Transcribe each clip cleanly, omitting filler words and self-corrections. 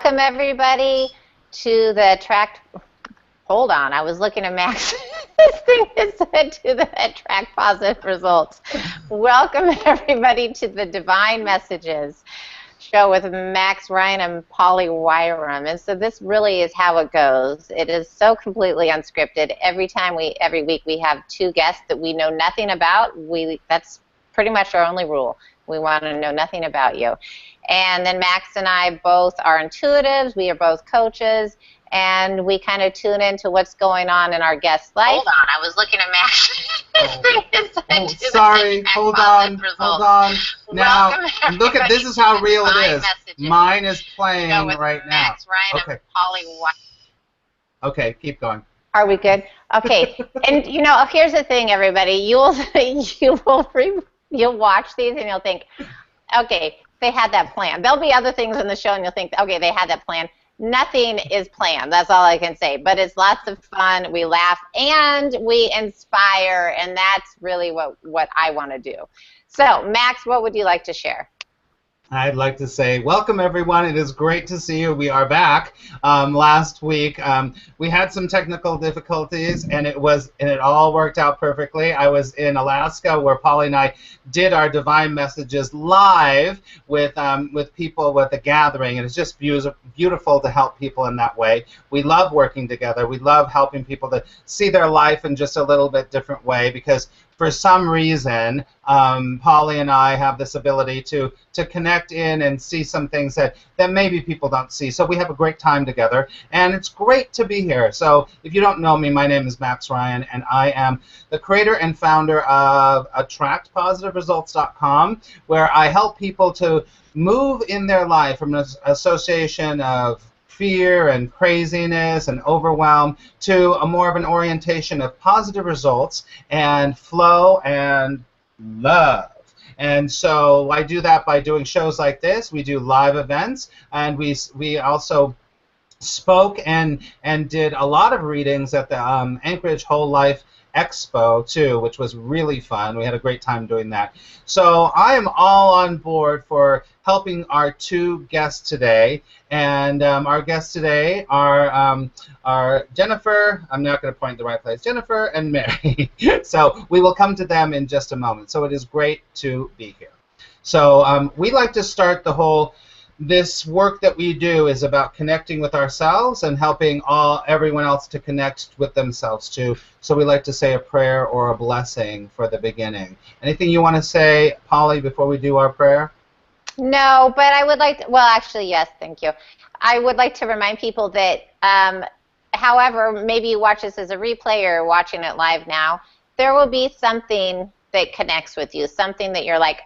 Welcome, everybody, to the Attract. Hold on, I was looking at Max. This thing is said to the Attract Positive Results. Welcome, everybody, to the Divine Messages show with Max, Ryan, and Polly Wirum. And so this really is how it goes. It is so completely unscripted. Every week we have two guests that we know nothing about. That's pretty much our only rule. We want to know nothing about you. And then Max and I both are intuitives. We are both coaches. And we kind of tune into what's going on in our guest's life. Hold on, I was looking at Max. Sorry, hold on. Now, look at this is how real it is. Mine is playing right now. Max, Ryan, and Polly. Okay, keep going. Are we good? Okay, and you know, here's the thing, everybody. You'll watch these and you'll think, okay, they had that plan. There'll be other things in the show and you'll think, okay, they had that plan. Nothing is planned. That's all I can say. But it's lots of fun. We laugh and we inspire, and that's really what I want to do. So, Max, what would you like to share? I'd like to say welcome, everyone. It is great to see you. We are back. Last week we had some technical difficulties, and it all worked out perfectly. I was in Alaska where Polly and I did our Divine Messages live with people with a gathering, and it's just beautiful to help people in that way. We love working together. We love helping people to see their life in just a little bit different way, because for some reason, Polly and I have this ability to connect in and see some things that maybe people don't see. So we have a great time together, and it's great to be here. So if you don't know me, my name is Max Ryan, and I am the creator and founder of AttractPositiveResults.com, where I help people to move in their life from an association of fear and craziness and overwhelm to a more of an orientation of positive results and flow and love. And so I do that by doing shows like this. We do live events, and we also spoke and did a lot of readings at the Anchorage Whole Life Expo too, which was really fun. We had a great time doing that. So I am all on board for helping our two guests today, and our guests today are Jennifer. I'm not going to point the right place. Jennifer and Mary. So we will come to them in just a moment. So it is great to be here. So we like to start this work that we do is about connecting with ourselves and helping everyone else to connect with themselves too. So we like to say a prayer or a blessing for the beginning. Anything you want to say, Polly, before we do our prayer? No, but I would like to, well, actually, yes, thank you. I would like to remind people that, however, maybe you watch this as a replay or watching it live now, there will be something that connects with you, something that you're like,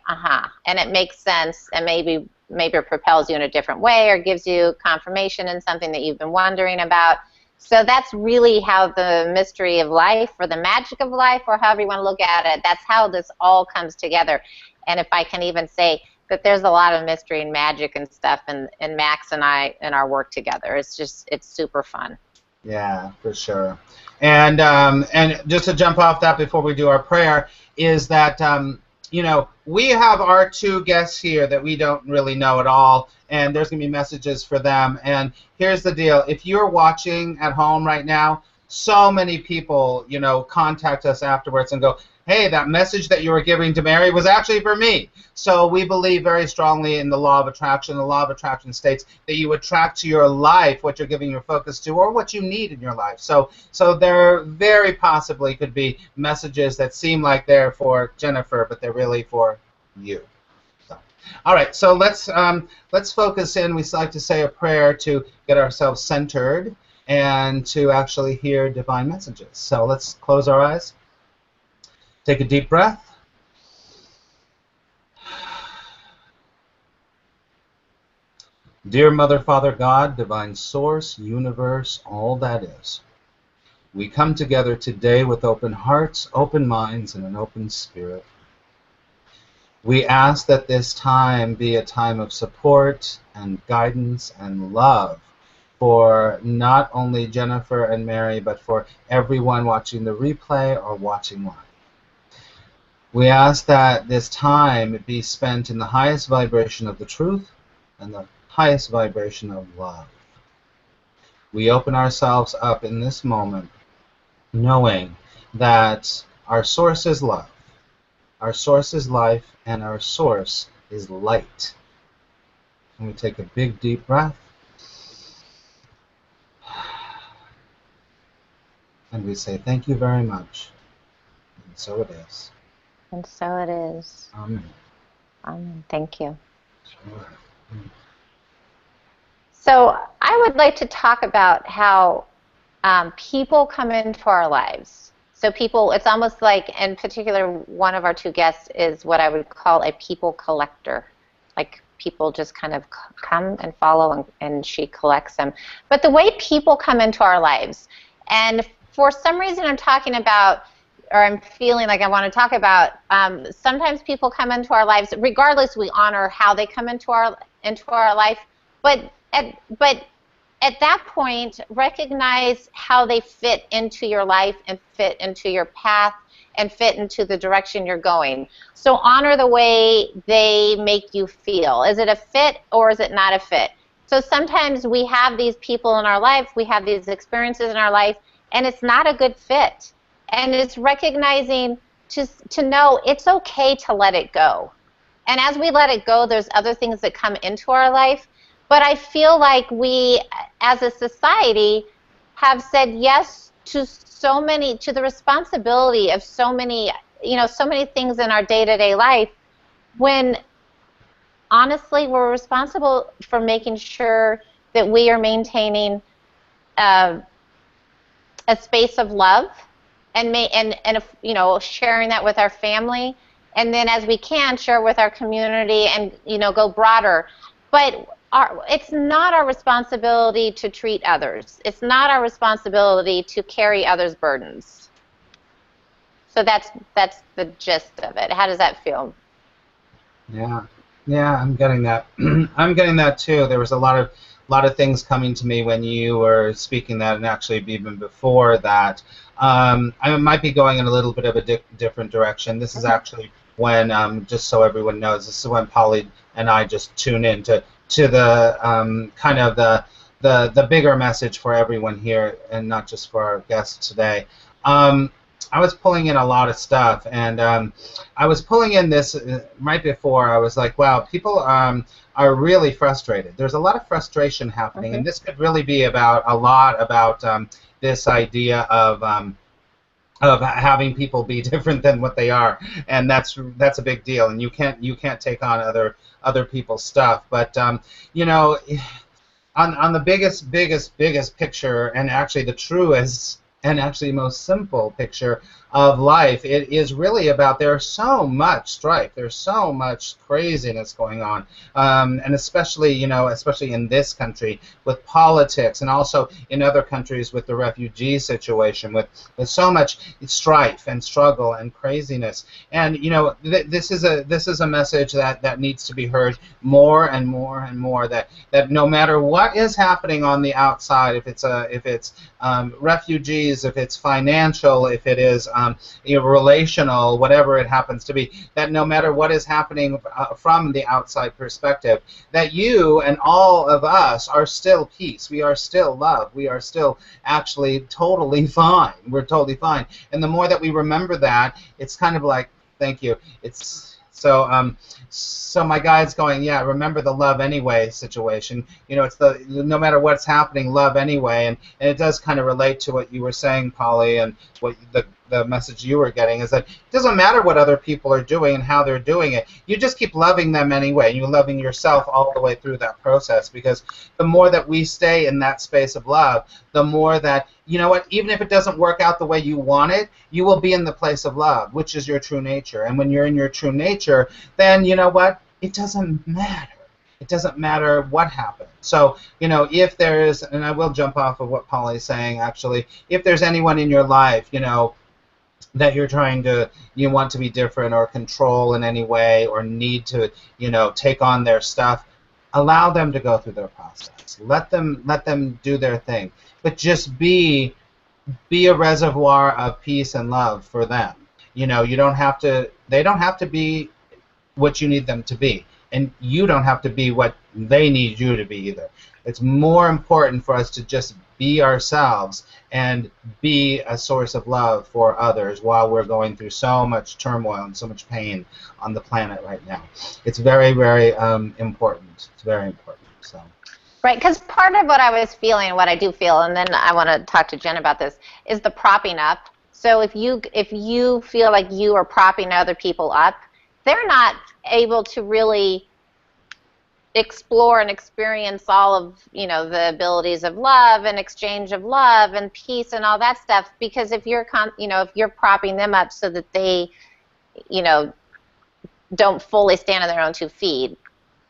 and it makes sense, and maybe it propels you in a different way or gives you confirmation in something that you've been wondering about. So that's really how the mystery of life, or the magic of life, or however you want to look at it, that's how this all comes together. And if I can even say that there's a lot of mystery and magic and stuff in Max and I in our work together. It's super fun. Yeah, for sure. And just to jump off that before we do our prayer, is that we have our two guests here that we don't really know at all, and there's going to be messages for them. And here's the deal. If you're watching at home right now, so many people, contact us afterwards and go, hey, that message that you were giving to Mary was actually for me. So we believe very strongly in the law of attraction. The law of attraction states that you attract to your life what you're giving your focus to, or what you need in your life. So there very possibly could be messages that seem like they're for Jennifer, but they're really for you. So, all right, so let's focus in. We like to say a prayer to get ourselves centered and to actually hear divine messages. So let's close our eyes. Take a deep breath. Dear Mother, Father, God, Divine Source, Universe, all that is, we come together today with open hearts, open minds, and an open spirit. We ask that this time be a time of support and guidance and love for not only Jennifer and Mary, but for everyone watching the replay or watching live. We ask that this time be spent in the highest vibration of the truth and the highest vibration of love. We open ourselves up in this moment, knowing that our source is love, our source is life, and our source is light. And we take a big, deep breath, and we say, thank you very much. And so it is. And so it is. Amen. Amen. Thank you. Sure. So I would like to talk about how people come into our lives. So people, it's almost like, in particular, one of our two guests is what I would call a people collector. Like people just kind of come and follow, and she collects them. But the way people come into our lives, and for some reason I'm talking about, or I'm feeling like I want to talk about, sometimes people come into our lives, regardless, we honor how they come into our life, but at that point, recognize how they fit into your life and fit into your path and fit into the direction you're going. So honor the way they make you feel. Is it a fit or is it not a fit? So sometimes we have these people in our life, we have these experiences in our life, and it's not a good fit. And it's recognizing to know it's okay to let it go. And as we let it go, there's other things that come into our life. But I feel like we, as a society, have said yes to the responsibility of so many things in our day-to-day life, when honestly we're responsible for making sure that we are maintaining a space of love and sharing that with our family, and then as we can share with our community and go broader. But it's not our responsibility to treat others. It's not our responsibility to carry others' burdens. So that's the gist of it. How does that feel? Yeah, I'm getting that. I'm getting that too. There was a lot of things coming to me when you were speaking that, and actually even before that. I might be going in a little bit of a different direction. This is actually when, just so everyone knows, this is when Polly and I just tune in to the kind of the bigger message for everyone here, and not just for our guests today. I was pulling in a lot of stuff, and I was pulling in this right before. I was like, wow, people are really frustrated. There's a lot of frustration happening, and this could really be about this idea of having people be different than what they are, and that's a big deal. And you can't take on other people's stuff. But on the biggest picture, and actually the truest and actually most simple picture of life, it is really about, there's so much strife, there's so much craziness going on, and especially in this country with politics, and also in other countries with the refugee situation, with so much strife and struggle and craziness. And this is a message that needs to be heard more and more and more, that no matter what is happening on the outside, if it's refugees, if it's financial, if it is relational, whatever it happens to be, that no matter what is happening from the outside perspective, that you and all of us are still peace. We are still love. We are still actually totally fine. We're totally fine. And the more that we remember that, it's kind of like, thank you. It's so my guide's going, yeah, remember the love anyway situation. It's the no matter what's happening, love anyway, and it does kind of relate to what you were saying, Polly, and what the message you were getting is that it doesn't matter what other people are doing and how they're doing it. You just keep loving them anyway, and you're loving yourself all the way through that process, because the more that we stay in that space of love, the more that, even if it doesn't work out the way you want it, you will be in the place of love, which is your true nature. And when you're in your true nature, then you know what? It doesn't matter. It doesn't matter what happens. So, if there is, and I will jump off of what Polly's saying, actually, if there's anyone in your life, that you want to be different or control in any way, or need to, take on their stuff, allow them to go through their process. Let them do their thing. But just be a reservoir of peace and love for them. They don't have to be what you need them to be. and you don't have to be what they need you to be either. It's more important for us to just be ourselves and be a source of love for others while we're going through so much turmoil and so much pain on the planet right now. It's very, very important. It's very important. So. Right, because part of what I was feeling, what I do feel, and then I want to talk to Jen about this, is the propping up. So if you feel like you are propping other people up, they're not able to really explore and experience all of, you know, the abilities of love and exchange of love and peace and all that stuff. Because if you're, you know, if you're propping them up so that they, you know, don't fully stand on their own 2 feet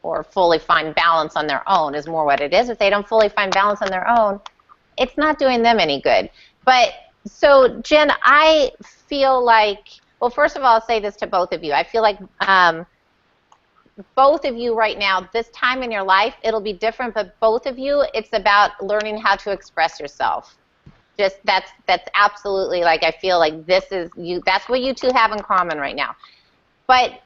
or fully find balance on their own is more what it is. If they don't fully find balance on their own, it's not doing them any good. But so, Jen, I feel like, well, first of all, I'll say this to both of you. I feel like both of you right now, this time in your life, it'll be different, but both of you, it's about learning how to express yourself. Just that's absolutely, like, I feel like this is you. That's what you two have in common right now. But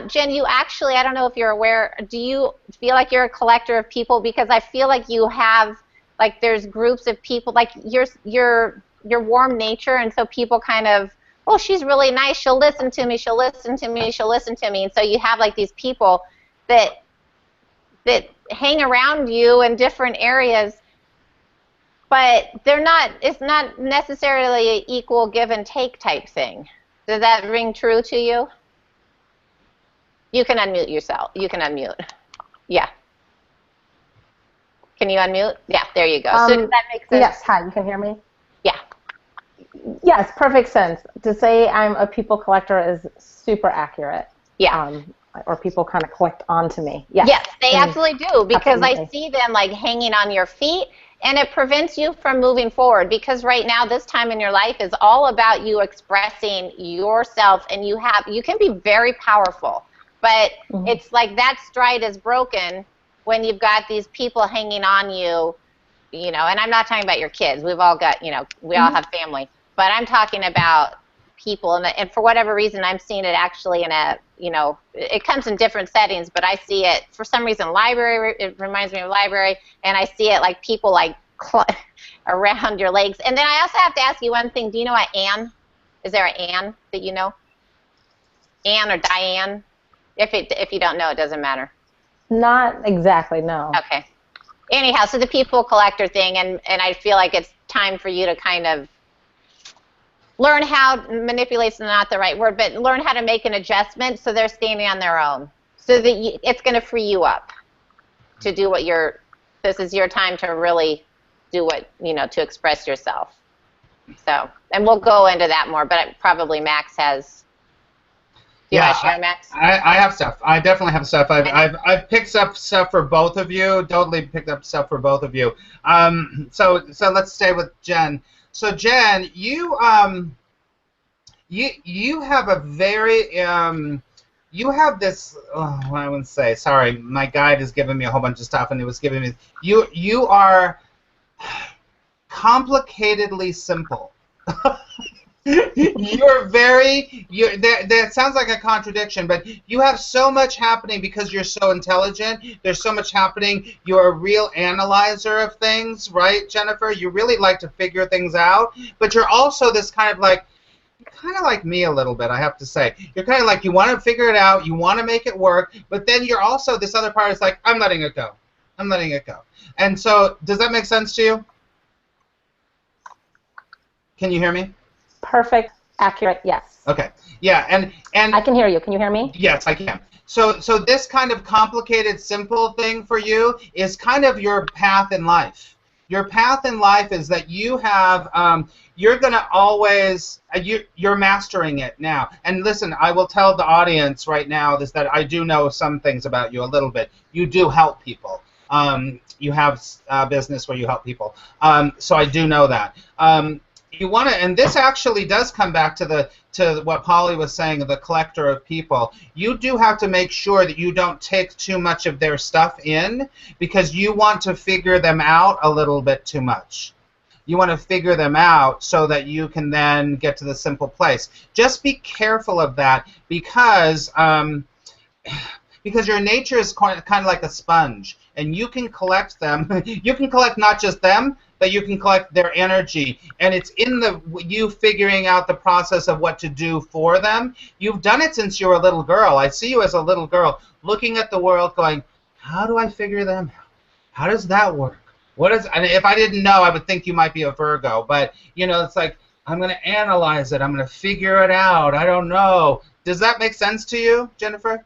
Jen, you actually, I don't know if you're aware, do you feel like you're a collector of people? Because I feel like you have, like, there's groups of people, like your warm nature, and so people kind of, oh, she's really nice, she'll listen to me, she'll listen to me, she'll listen to me. And so you have, like, these people that hang around you in different areas, but they're not, it's not necessarily an equal give and take type thing. Does that ring true to you? You can unmute yourself. You can unmute. Yeah. Can you unmute? Yeah, there you go. So does that make sense? Yes, hi, you can hear me? Yeah. Yes, perfect sense. To say I'm a people collector is super accurate. Yeah. Or people kind of collect onto me. Yes, yes, they absolutely do, because absolutely. I see them, like, hanging on your feet, and it prevents you from moving forward, because right now, this time in your life is all about you expressing yourself, and you can be very powerful. But it's like that stride is broken when you've got these people hanging on you, you know, and I'm not talking about your kids. We've all got, you know, we all have family. But I'm talking about people, and for whatever reason, I'm seeing it actually in a, you know, it comes in different settings, but I see it, for some reason, library, it reminds me of library, and I see it like people, like, around your legs. And then I also have to ask you one thing. Do you know what Anne? Is there an Anne that you know? Anne or Diane? If you don't know, it doesn't matter. Not exactly, no. Okay. Anyhow, so the people collector thing, and I feel like it's time for you to kind of learn how, manipulate's not the right word, but learn how to make an adjustment so they're standing on their own. So that it's going to free you up to do what this is your time to really do what, you know, to express yourself. So, and we'll go into that more, but probably Max has. Do you want to share, Max? I have stuff. I definitely have stuff. I've picked up stuff for both of you. Totally picked up stuff for both of you. So let's stay with Jen. So Jen, you have a very you have this. Oh, I wouldn't say. Sorry, my guide is giving me a whole bunch of stuff, and it was giving me. You are complicatedly simple. That sounds like a contradiction, but you have so much happening because you're so intelligent. There's so much happening. You're a real analyzer of things, right, Jennifer? You really like to figure things out, but you're also this kind of like me a little bit, I have to say. You're kind of like, you want to figure it out, you want to make it work, but then you're also, this other part is like, I'm letting it go. I'm letting it go. And so, does that make sense to you? Can you hear me? Perfect, accurate, yes. Okay. Yeah, and I can hear you. Can you hear me? Yes, I can. So this kind of complicated, simple thing for you is kind of your path in life. Your path in life is that you have, you're going to always, you're mastering it now. And listen, I will tell the audience right now this, that I do know some things about you a little bit. You do help people. You have a business where you help people. So I do know that. You want to, and this actually does come back to what Polly was saying, the collector of people. You do have to make sure that you don't take too much of their stuff in, because you want to figure them out a little bit too much. You want to figure them out so that you can then get to the simple place. Just be careful of that, because because your nature is kind of like a sponge, and you can collect them. You can collect not just them, but you can collect their energy, and it's in you figuring out the process of what to do for them. You've done it since you were a little girl. I see you as a little girl looking at the world going, how do I figure them out? How does that work? And if I didn't know, I would think you might be a Virgo, but it's like, I'm going to analyze it. I'm going to figure it out. I don't know. Does that make sense to you, Jennifer?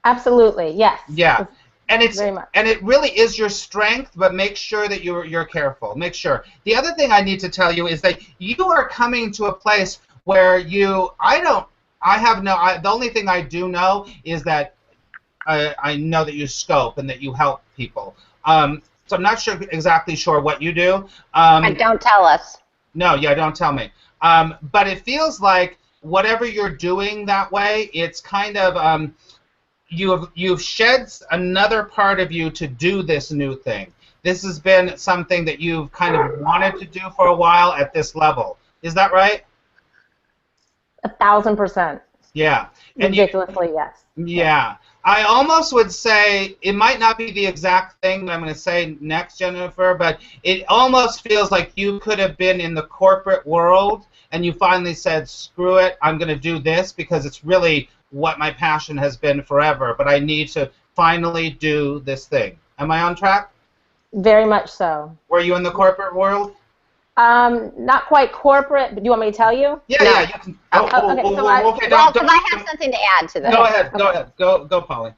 Absolutely, yes. Yeah. And very much. And it really is your strength, but make sure that you're careful. Make sure. The other thing I need to tell you is that you are coming to a place where the only thing I do know is that I know that you scope and that you help people. So I'm not exactly sure what you do. And don't tell us. No, yeah, don't tell me. But it feels like whatever you're doing that way, it's kind of you've shed another part of you to do this new thing. This has been something that you've kind of wanted to do for a while at this level. Is that right? 1,000%. Yeah. Ridiculously, yes. Yeah. I almost would say it might not be the exact thing that I'm going to say next, Jennifer, but it almost feels like you could have been in the corporate world and you finally said, screw it, I'm going to do this because it's really what my passion has been forever, but I need to finally do this thing. Am I on track? Very much so. Were you in the corporate world? Not quite corporate, but do you want me to tell you? Yeah, No. yeah. You can, Okay, because I have something to add to this. Go ahead. Go, Polly.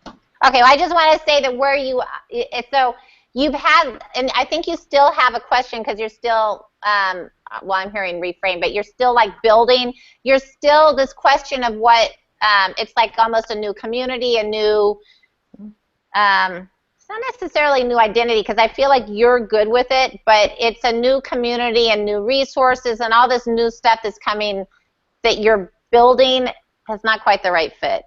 Okay, well, I just want to say that so you've had, and I think you still have a question because you're still, I'm hearing reframe, but you're still like building, you're still this question of what, it's like almost a new community, a new, it's not necessarily new identity because I feel like you're good with it, but it's a new community and new resources and all this new stuff that's coming that you're building has not quite the right fit.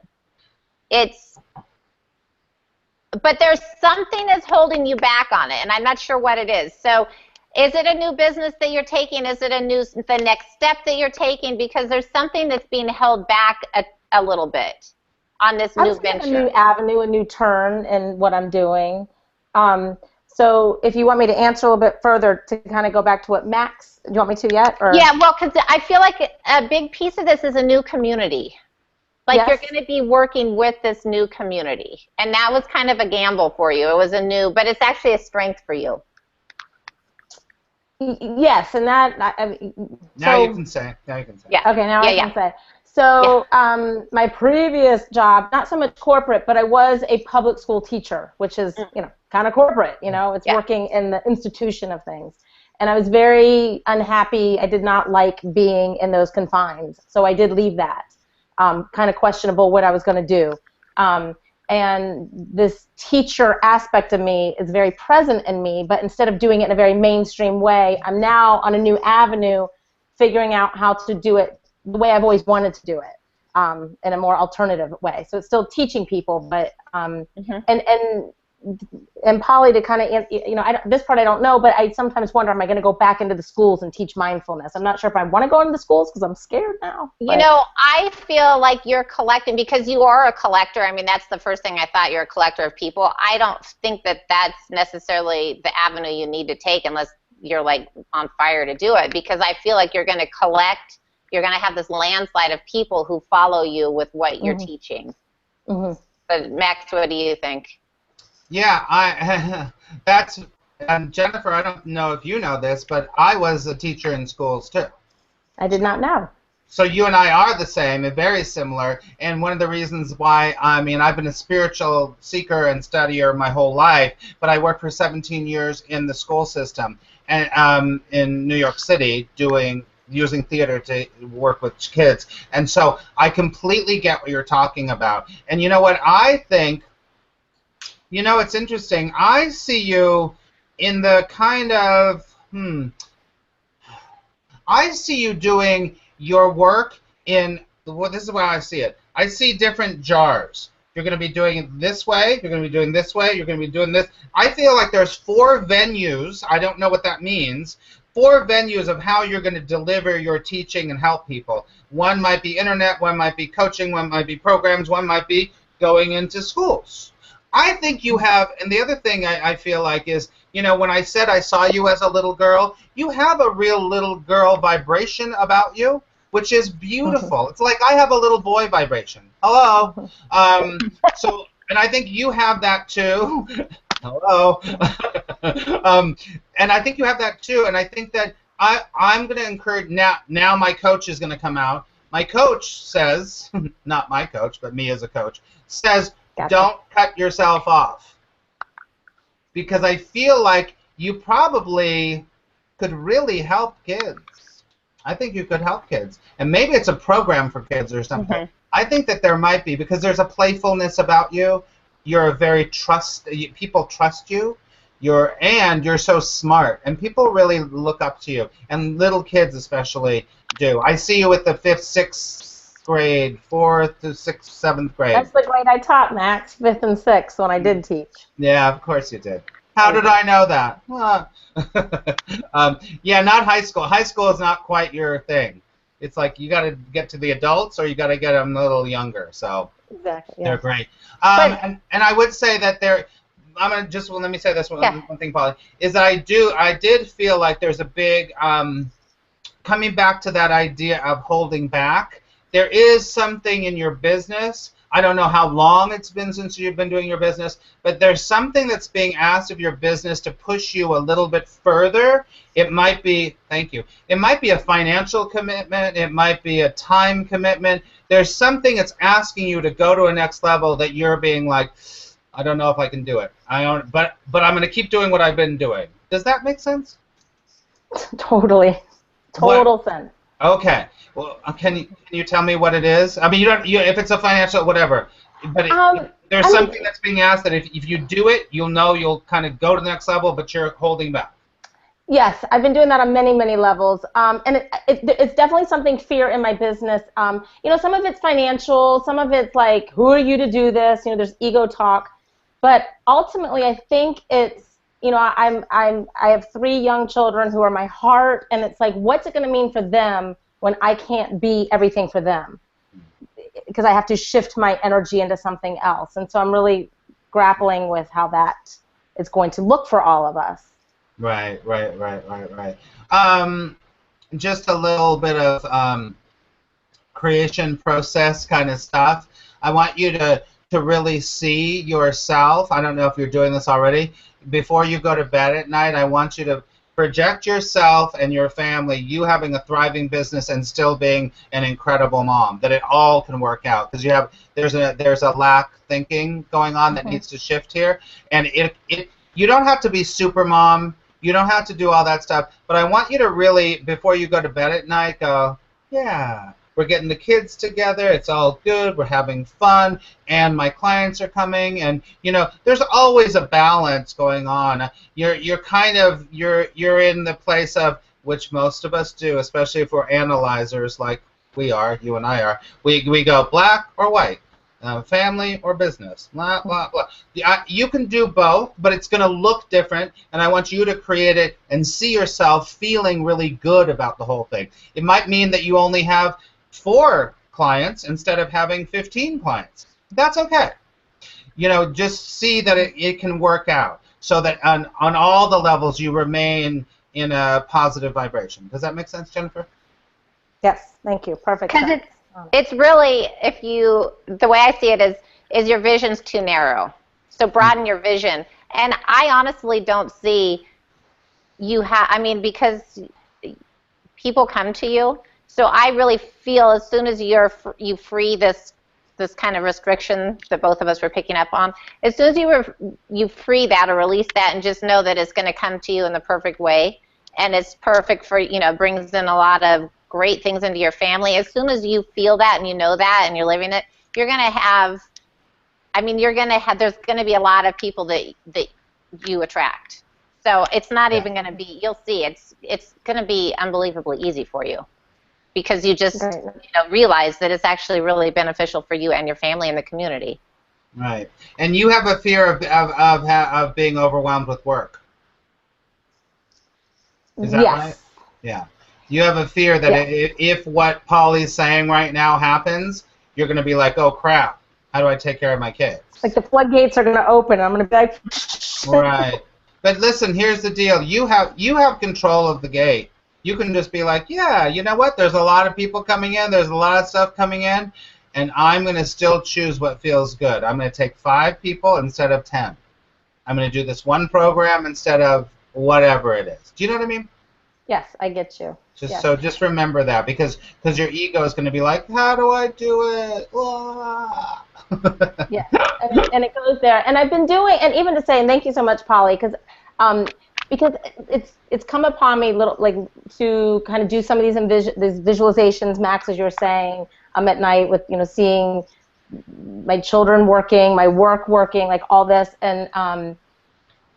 But there's something that's holding you back on it, and I'm not sure what it is. So is it a new business that you're taking? Is it the next step that you're taking? Because there's something that's being held back a little bit on this new venture. A new avenue, a new turn in what I'm doing. So if you want me to answer a little bit further to kind of go back to what Max, do you want me to yet? Or? Yeah, well, because I feel like a big piece of this is a new community. Like Yes. you're going to be working with this new community. And that was kind of a gamble for you. It was but it's actually a strength for you. Yes, and that. Now you can say. Yeah. Okay, now I can say. So my previous job, not so much corporate, but I was a public school teacher, which is, kind of corporate, it's working in the institution of things. And I was very unhappy. I did not like being in those confines. So I did leave that. Kind of questionable what I was going to do. And this teacher aspect of me is very present in me, but instead of doing it in a very mainstream way, I'm now on a new avenue figuring out how to do it the way I've always wanted to do it, in a more alternative way. So it's still teaching people, but and Polly, to kind of, this part I don't know, but I sometimes wonder, am I going to go back into the schools and teach mindfulness? I'm not sure if I want to go into the schools because I'm scared now. But. I feel like you're collecting, because you are a collector. I mean, that's the first thing I thought. You're a collector of people. I don't think that that's necessarily the avenue you need to take unless you're like on fire to do it, because I feel like you're going to collect. You're going to have this landslide of people who follow you with what you're teaching. But Max, what do you think? Yeah, and Jennifer, I don't know if you know this, but I was a teacher in schools too. I did not know. So you and I are the same and very similar, and one of the reasons why, I've been a spiritual seeker and studier my whole life, but I worked for 17 years in the school system and in New York City using theater to work with kids. And so I completely get what you're talking about. And you know what I think? It's interesting. I see you in the kind of, I see you doing your work in, this is why I see it. I see different jars. You're going to be doing it this way, you're going to be doing this way, you're going to be doing this. I feel like there's 4 venues, I don't know what that means, 4 venues of how you're going to deliver your teaching and help people. One might be internet, one might be coaching, one might be programs, one might be going into schools. I think you have, and the other thing I feel like is, you know, when I said I saw you as a little girl, you have a real little girl vibration about you, which is beautiful. It's like I have a little boy vibration. Hello. So, and I think you have that too. Hello. And I think you have that too, and I think that I'm going to encourage, now my coach is going to come out. My coach says, not my coach, but me as a coach, says, gotcha. Don't cut yourself off. Because I feel like you probably could really help kids. I think you could help kids. And maybe it's a program for kids or something. Mm-hmm. I think that there might be, because there's a playfulness about you. You're a very people trust you. You're so smart, and people really look up to you, and little kids especially do. I see you with the 5th, 6th grade, 4th to 6th, 7th grade. That's the grade I taught, Max, 5th and 6th when I did teach. Yeah, of course you did. How did I know that? Yeah, not high school. High school is not quite your thing. It's like you got to get to the adults, or you got to get them a little younger. So exactly, they're great. And I would say that they're. I'm gonna just let me say this one thing, Polly, is that I did feel like there's a big coming back to that idea of holding back. There is something in your business. I don't know how long it's been since you've been doing your business, but there's something that's being asked of your business to push you a little bit further. It might be, thank you, it might be a financial commitment. It might be a time commitment. There's something that's asking you to go to a next level that you're being like, I don't know if I can do it. But I'm going to keep doing what I've been doing. Does that make sense? Totally. Total sense. Okay. Well, can you tell me what it is? I mean, if it's a financial whatever, but there's something that's being asked that if you do it, you'll kind of go to the next level, but you're holding back. Yes, I've been doing that on many, many levels, and it's definitely something fear in my business. You know, some of it's financial, some of it's like, who are you to do this? You know, there's ego talk. But ultimately, I think it's, you know, I have 3 young children who are my heart, and it's like, what's it going to mean for them when I can't be everything for them? Because I have to shift my energy into something else, and so I'm really grappling with how that is going to look for all of us. Right. Just a little bit of creation process kind of stuff. I want you to really see yourself. I don't know if you're doing this already. Before you go to bed at night, I want you to project yourself and your family, you having a thriving business and still being an incredible mom, that it all can work out. Because there's a lack thinking going on that needs to shift here. And you don't have to be super mom. You don't have to do all that stuff. But I want you to really, before you go to bed at night, go, yeah, we're getting the kids together, it's all good, we're having fun, and my clients are coming, and you know, there's always a balance going on. You're in the place of, which most of us do, especially if we're analyzers like we are, you and I are, we go black or white, family or business, blah, blah, blah. You can do both, but it's going to look different, and I want you to create it and see yourself feeling really good about the whole thing. It might mean that you only have 4 clients instead of having 15 clients. That's okay. You know, just see that it can work out so that on all the levels you remain in a positive vibration. Does that make sense, Jennifer? Yes, thank you. Perfect. Because it's really, the way I see it is your vision's too narrow. So broaden your vision. And I honestly don't see because people come to you. So I really feel as soon as you free this kind of restriction that both of us were picking up on, as soon as you free that or release that and just know that it's going to come to you in the perfect way, and it's perfect for, you know, brings in a lot of great things into your family. As soon as you feel that and you know that and you're living it, you're going to have, there's going to be a lot of people that you attract. So it's not even going to be, you'll see, it's going to be unbelievably easy for you. Because you just realize that it's actually really beneficial for you and your family and the community. Right. And you have a fear of being overwhelmed with work. Is that right? Yeah. You have a fear that if what Polly's saying right now happens, you're going to be like, oh, crap. How do I take care of my kids? Like the floodgates are going to open. I'm going to be like... Right. But listen, here's the deal. You have control of the gate. You can just be like, yeah, you know what? There's a lot of people coming in. There's a lot of stuff coming in. And I'm going to still choose what feels good. I'm going to take 5 people instead of 10. I'm going to do this one program instead of whatever it is. Do you know what I mean? Yes, I get you. Just So just remember that, because your ego is going to be like, how do I do it? Yeah, and it goes there. And I've been doing, and even to say, and thank you so much, Polly, because it's come upon me to kind of do some of these visualizations, Max, as you're saying, at night with seeing my children working, my work working, like all this, and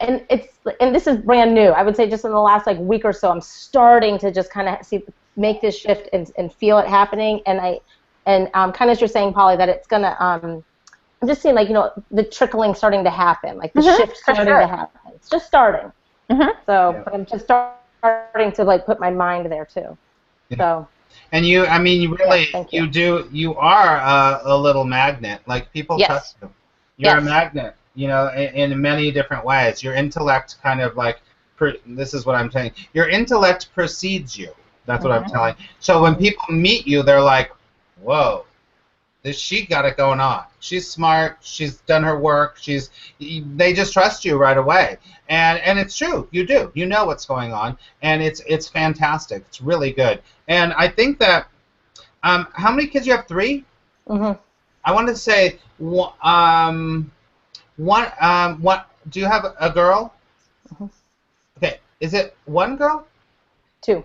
this is brand new. I would say just in the last week or so, I'm starting to just kind of make this shift and feel it happening. And kind of as you're saying, Polly, that it's gonna. I'm just seeing the trickling starting to happen, like the shift starting to happen. It's just starting. So, but I'm just starting to put my mind there too. Yeah. So. And you really, you are a little magnet. Like, people touch you. You're a magnet, in many different ways. Your intellect kind of this is what I'm saying. Your intellect precedes you. That's what I'm telling. So when people meet you, they're like, whoa, she got it going on. She's smart. She's done her work. They just trust you right away. And it's true. You do. You know what's going on. And it's fantastic. It's really good. And I think that, how many kids you have? 3? I want to say, what, do you have a girl? Okay. Is it 1 girl? 2.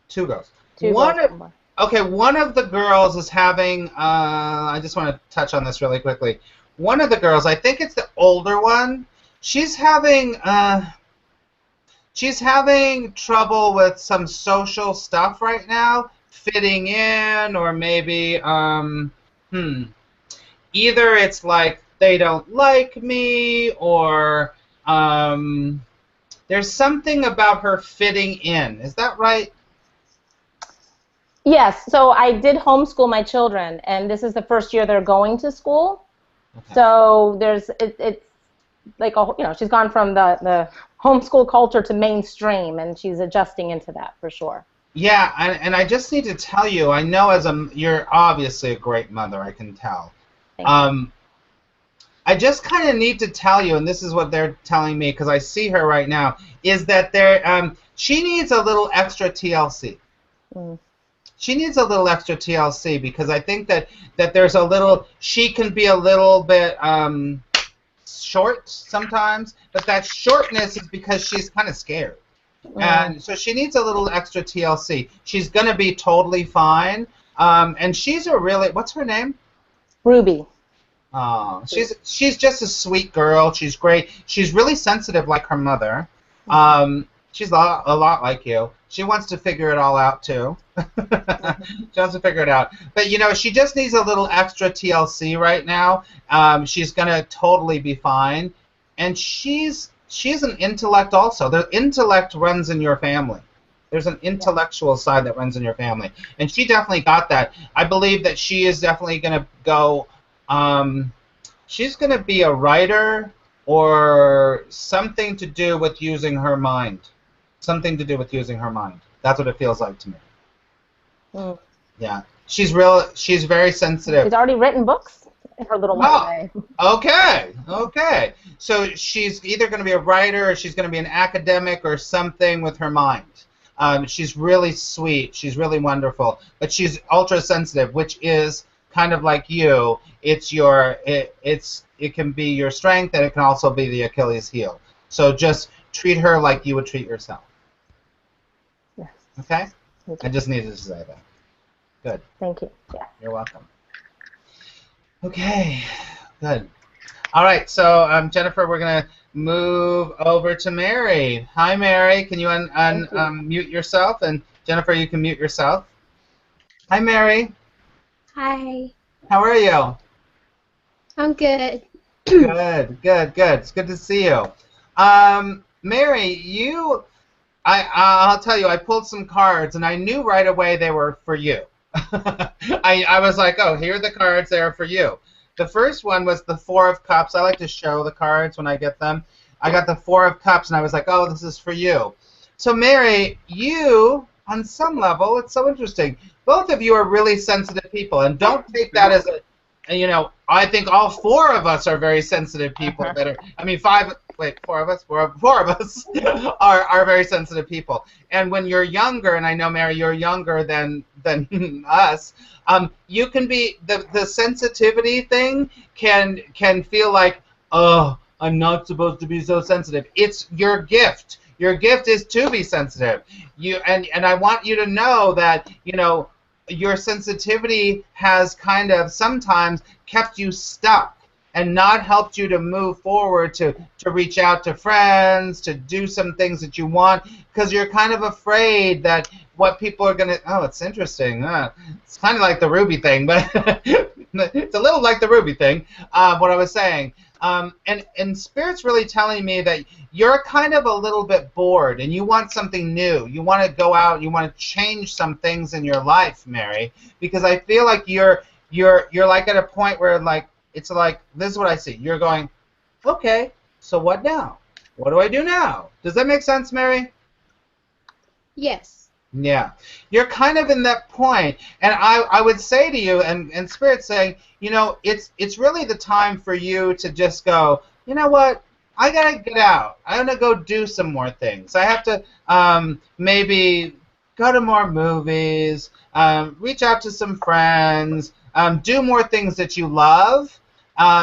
2 girls. 2 girls. Okay, one of the girls is having, I just want to touch on this really quickly. One of the girls, I think it's the older one, she's having trouble with some social stuff right now, fitting in, or maybe, either it's like they don't like me, or there's something about her fitting in. Is that right? Yes, so I did homeschool my children, and this is the first year they're going to school. Okay. So it's like she's gone from the homeschool culture to mainstream, and she's adjusting into that for sure. Yeah, and I just need to tell you, I know you're obviously a great mother, I can tell. Thank you. I just kind of need to tell you, and this is what they're telling me because I see her right now, is that she needs a little extra TLC. She needs a little extra TLC because I think that there's she can be a little bit short sometimes, but that shortness is because she's kind of scared. And so she needs a little extra TLC. She's going to be totally fine. And she's what's her name? Ruby. Oh, she's just a sweet girl. She's great. She's really sensitive like her mother. She's a lot like you. She wants to figure it all out, too. She wants to figure it out. But, she just needs a little extra TLC right now. She's going to totally be fine. And she's an intellect also. The intellect runs in your family. There's an intellectual side that runs in your family. And she definitely got that. I believe that she is definitely going to go, she's going to be a writer or something to do with using her mind. Something to do with using her mind. That's what it feels like to me. Yeah. She's very sensitive. She's already written books in her little way. Okay. So she's either going to be a writer or she's going to be an academic or something with her mind. She's really sweet. She's really wonderful. But she's ultra sensitive, which is kind of like you. It can be your strength, and it can also be the Achilles heel. So just treat her like you would treat yourself. Yes. Okay? I just needed to say that. Good. Thank you. Yeah. You're welcome. Okay. Good. All right. So, Jennifer, we're going to move over to Mary. Hi, Mary. Can you mute yourself? And Jennifer, you can mute yourself. Hi, Mary. Hi. How are you? I'm good. Good. It's good to see you. Mary, I'll tell you, I pulled some cards, and I knew right away they were for you. I was like, oh, here are the cards, they're for you. The first one was the Four of Cups. I like to show the cards when I get them. I got the Four of Cups, and I was like, oh, this is for you. So, Mary, you, on some level, it's so interesting. Both of you are really sensitive people, and don't take that as a, you know, I think all four of us are very sensitive people that are, I mean, four of us are very sensitive people. And when you're younger, and I know, Mary, you're younger than us, you can be, the sensitivity thing can feel like, oh, I'm not supposed to be so sensitive. It's your gift. Your gift is to be sensitive. And I want you to know that, you know, your sensitivity has kind of sometimes kept you stuck and not helped you to move forward, to reach out to friends, to do some things that you want, because you're kind of afraid that what people are going to, oh, it's interesting. It's kind of like the Ruby thing, but it's a little like the Ruby thing, what I was saying. And Spirit's really telling me that you're kind of a little bit bored and you want something new. You want to go out, you want to change some things in your life, Mary, because I feel like you're like at a point where like it's like, this is what I see. You're going, okay, so what now? What do I do now? Does that make sense, Mary? Yes. Yeah, you're kind of in that point, and I would say to you, and Spirit's saying, you know, it's really the time for you to just go, you know what, I gotta get out. I gotta go do some more things. I have to maybe go to more movies, reach out to some friends, do more things that you love,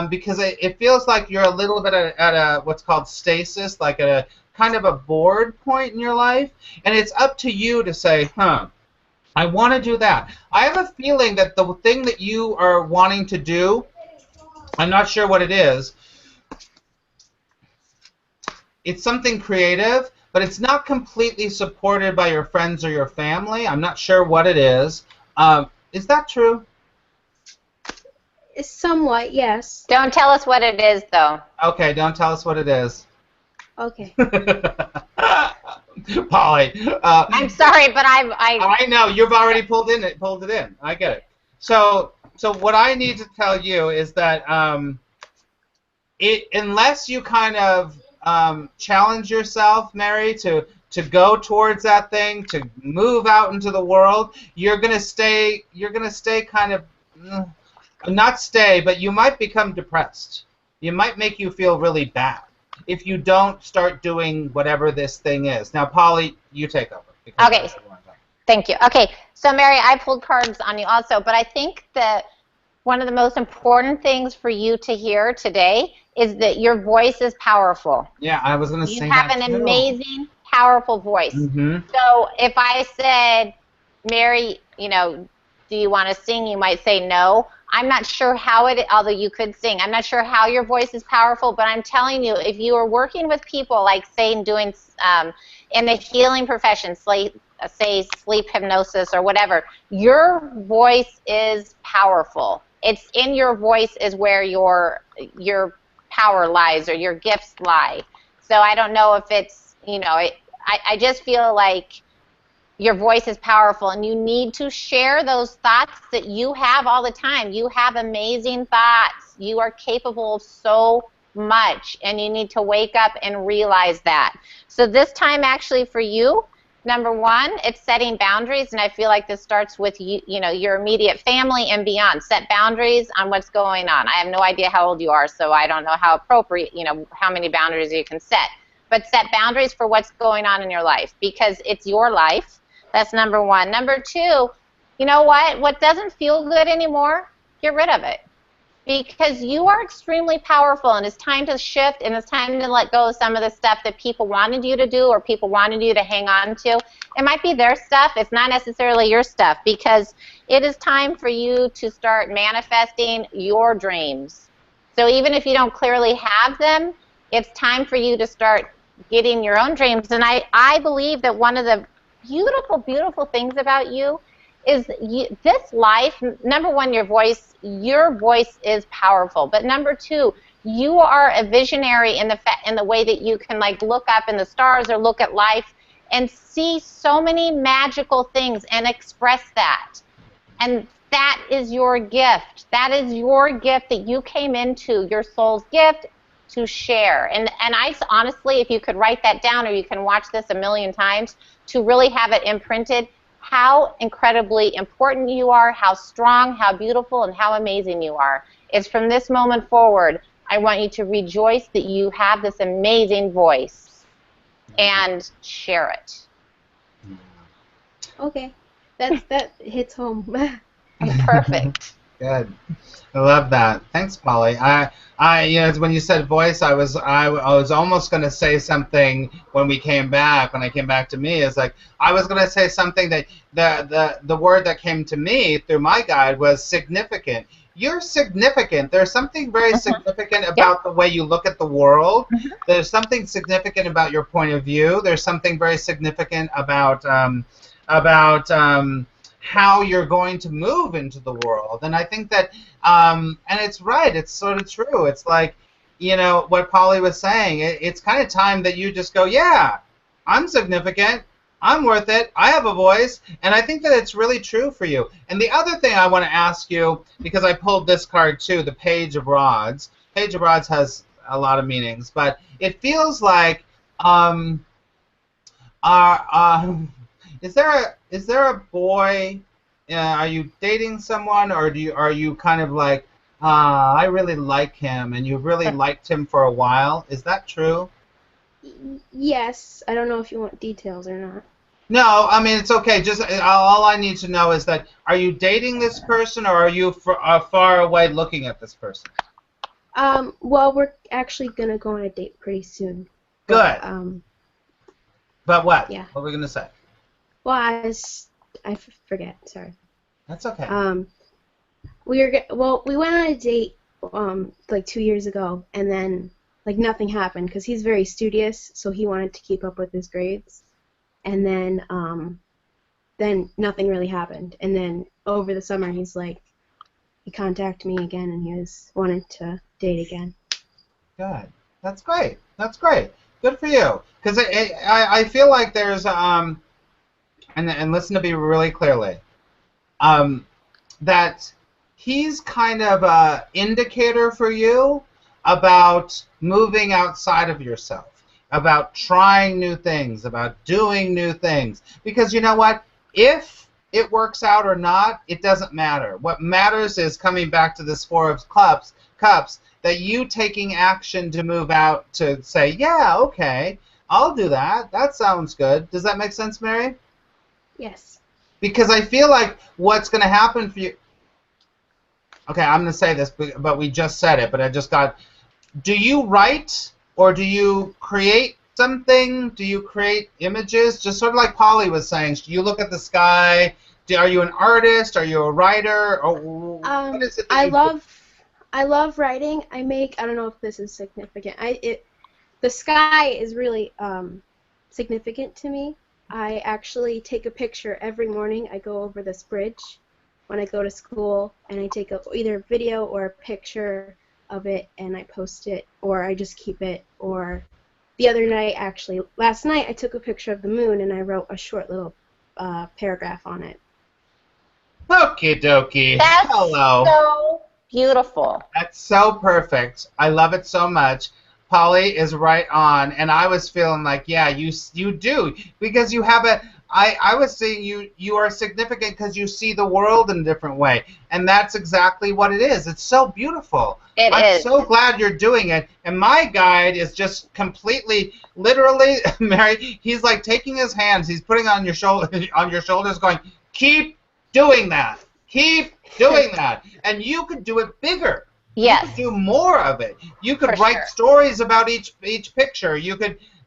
because it feels like you're a little bit at a what's called stasis, like at a kind of a bored point in your life, and it's up to you to say, I want to do that. I have a feeling that the thing that you are wanting to do, I'm not sure what it is, it's something creative, but it's not completely supported by your friends or your family. I'm not sure what it is. Is that true? Somewhat, yes. Don't tell us what it is, though. Okay, don't tell us what it is. Okay. Polly. I'm sorry, but I know you've already pulled it in. I get it. So what I need to tell you is that unless you kind of challenge yourself, Mary, to go towards that thing, to move out into the world, you're gonna stay kind of not stay, but you might become depressed. You might make you feel really bad if you don't start doing whatever this thing is. Now, Polly, you take over. Okay. Thank you. Okay, so Mary, I pulled cards on you also, but I think that one of the most important things for you to hear today is that your voice is powerful. Yeah, I was going to say that. You have an amazing, powerful voice. Mm-hmm. So if I said, Mary, you know, do you want to sing? You might say no. I'm not sure how although you could sing, I'm not sure how your voice is powerful, but I'm telling you, if you are working with people, like say doing in the healing profession, say sleep hypnosis or whatever, your voice is powerful. It's in your voice is where your power lies or your gifts lie. So I don't know if it's, you know, I just feel like your voice is powerful, and you need to share those thoughts that you have all the time. You have amazing thoughts. You are capable of so much, and you need to wake up and realize that. So this time actually for you, number one, it's setting boundaries, and I feel like this starts with you know, your immediate family and beyond. Set boundaries on what's going on. I have no idea how old you are, so I don't know how appropriate, you know, how many boundaries you can set. But set boundaries for what's going on in your life, because it's your life. That's number one. Number two, you know what? What doesn't feel good anymore, get rid of it. Because you are extremely powerful, and it's time to shift, and it's time to let go of some of the stuff that people wanted you to do or people wanted you to hang on to. It might be their stuff. It's not necessarily your stuff, because it is time for you to start manifesting your dreams. So even if you don't clearly have them, it's time for you to start getting your own dreams. And I believe that one of the beautiful, beautiful things about you is this life, number one, your voice is powerful. But number two, you are a visionary in the way that you can like look up in the stars or look at life and see so many magical things and express that. And that is your gift. That is your gift that you came into, your soul's gift to share. And I honestly, if you could write that down, or you can watch this a million times, to really have it imprinted, how incredibly important you are, how strong, how beautiful, and how amazing you are. It's from this moment forward, I want you to rejoice that you have this amazing voice and share it. Okay. That hits home. Perfect. Good. I love that. Thanks, Polly. When you said voice, I was almost going to say something when I came back to me. It's like I was going to say something that the word that came to me through my guide was significant. You're significant. There's something very significant about the way you look at the world. There's something significant about your point of view. There's something very significant about how you're going to move into the world. And I think that, and it's right, it's sort of true. It's like, what Polly was saying, it's kind of time that you just go, yeah, I'm significant, I'm worth it, I have a voice, and I think that it's really true for you. And the other thing I want to ask you, because I pulled this card too, the Page of Rods. Page of Rods has a lot of meanings, but it feels like, is there a boy? Are you dating someone, or are you kind of like, I really like him, and you really liked him for a while? Is that true? Yes. I don't know if you want details or not. No, I mean, it's okay. Just all I need to know is that, are you dating this person, or are you far away looking at this person? Well, we're actually gonna go on a date pretty soon. Good. But what? Yeah. What were we gonna say? Well, I forget. Sorry. That's okay. We went on a date like 2 years ago, and then like nothing happened because he's very studious, so he wanted to keep up with his grades, and then nothing really happened, and then over the summer he contacted me again, and he wanted to date again. Good. That's great. That's great. Good for you. Because I feel like there's and listen to me really clearly, that he's kind of an indicator for you about moving outside of yourself, about trying new things, about doing new things. Because you know what? If it works out or not, it doesn't matter. What matters is coming back to this Four of Cups, that you taking action to move out, to say, yeah, okay, I'll do that. That sounds good. Does that make sense, Mary? Yes. Because I feel like what's going to happen for you... Okay, I'm going to say this, but we just said it, but I just got... Do you write, or do you create something? Do you create images? Just sort of like Polly was saying, you look at the sky. Are you an artist? Are you a writer? Or what is it that I love writing. I don't know if this is significant. The sky is really significant to me. I actually take a picture every morning. I go over this bridge when I go to school, and I take either a video or a picture of it, and I post it, or I just keep it. Or the other night, last night, I took a picture of the moon, and I wrote a short little paragraph on it. Okie dokie. That's Hello. so beautiful. That's so perfect. I love it so much. Polly is right on, and I was feeling like, yeah, you do, because you have I was saying you are significant because you see the world in a different way, and that's exactly what it is. It's so beautiful. I'm so glad you're doing it, and my guide is just completely, literally, Mary, he's like taking his hands, he's putting on your shoulders, going, keep doing that. Keep doing that. And you could do it bigger. Yes. You could do more of it. You could write stories about each picture.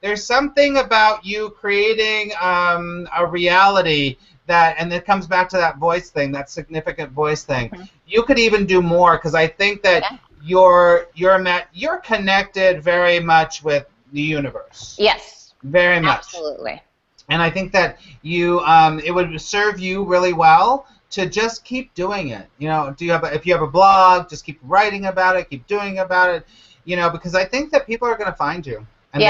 There's something about you creating a reality that, and it comes back to that voice thing, that significant voice thing. Mm-hmm. You could even do more, because I think that you're connected very much with the universe. Yes. Very much. Absolutely. And I think that it would serve you really well to just keep doing it. If you have a blog, just keep writing about it, keep doing about it, because I think that people are going to find you. And